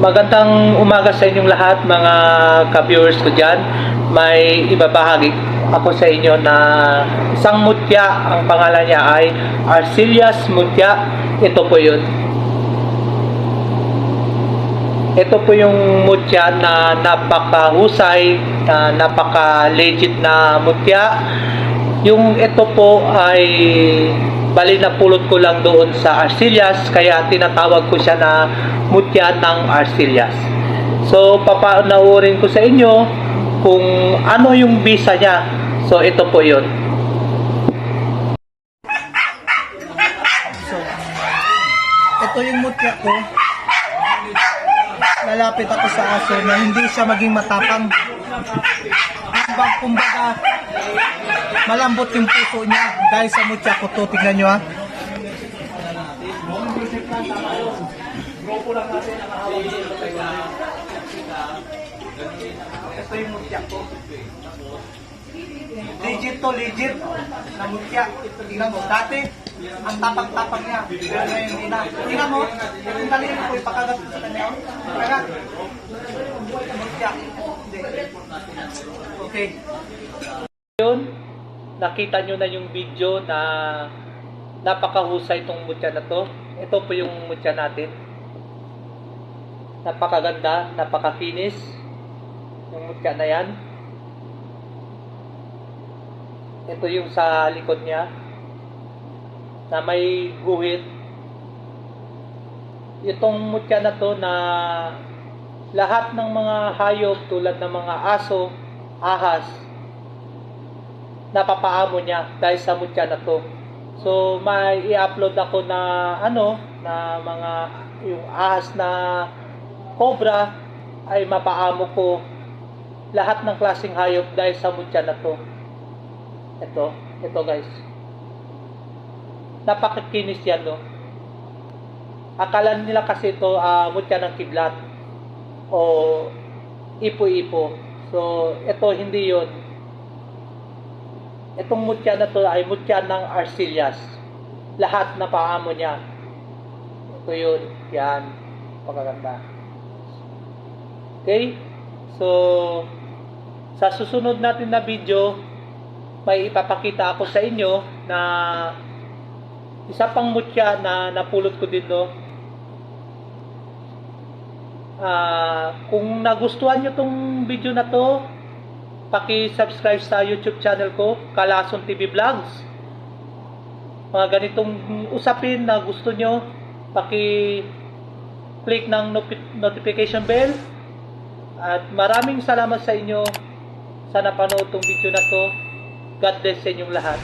Magandang umaga sa inyong lahat mga ka-viewers ko dyan. May ibabahagi ako sa inyo na isang mutya. Ang pangalan niya ay Arcelias mutya. Ito po yun. Ito po yung mutya na napakahusay, na napaka-legit na mutya. Yung ito po ay bali na pulot ko lang doon sa Arcelias, kaya tinatawag ko siya na mutya ng Arcelias. So papanoorin ko sa inyo kung ano yung bisa niya. So ito po yun. So ito yung mutya ko. Lalapit ako sa aso na hindi siya maging matapang. Kumbaga, malambot yung puso niya dahil sa mutya ko to. Tignan nyo ha. Ito yung mutya ko. Legit to, legit na mutya. Tignan mo, dati ang tapang-tapang niya. Pero ngayon hindi na. Tignan mo, yung kanina ko ipakagat sa kanya. Kaya, mutya. Okay. Yun, nakita nyo na yung video na napakahusay itong mutya na to. Ito po yung mutya natin. Napakaganda, napakakinis yung mutya na yan. Ito yung sa likod niya na may guhit. Itong mutya na to na lahat ng mga hayop tulad ng mga aso, ahas, napapaamo niya dahil sa mutya na to. So may i-upload ako na na mga yung ahas na cobra ay mapaamo ko lahat ng klaseng hayop dahil sa mutya na to. Ito guys. Napakakinis yan, no? Akala nila kasi ito mutya ng kidlat o ipo-ipo. So ito hindi yon. Itong mutya na to ay mutya ng Arcelias. Lahat na paamo niya. Ito yun. Yan. Pagkaganda. Okay? So, sa susunod natin na video, may ipapakita ako sa inyo na isa pang mutya na napulot ko dito. Kung nagustuhan nyo tong video na to, paki-subscribe sa YouTube channel ko, Kalason TV Vlogs. Mga ganitong usapin na gusto nyo, paki-click ng notification bell. At maraming salamat sa inyo sa napanood tong video na to. God bless sa inyong lahat.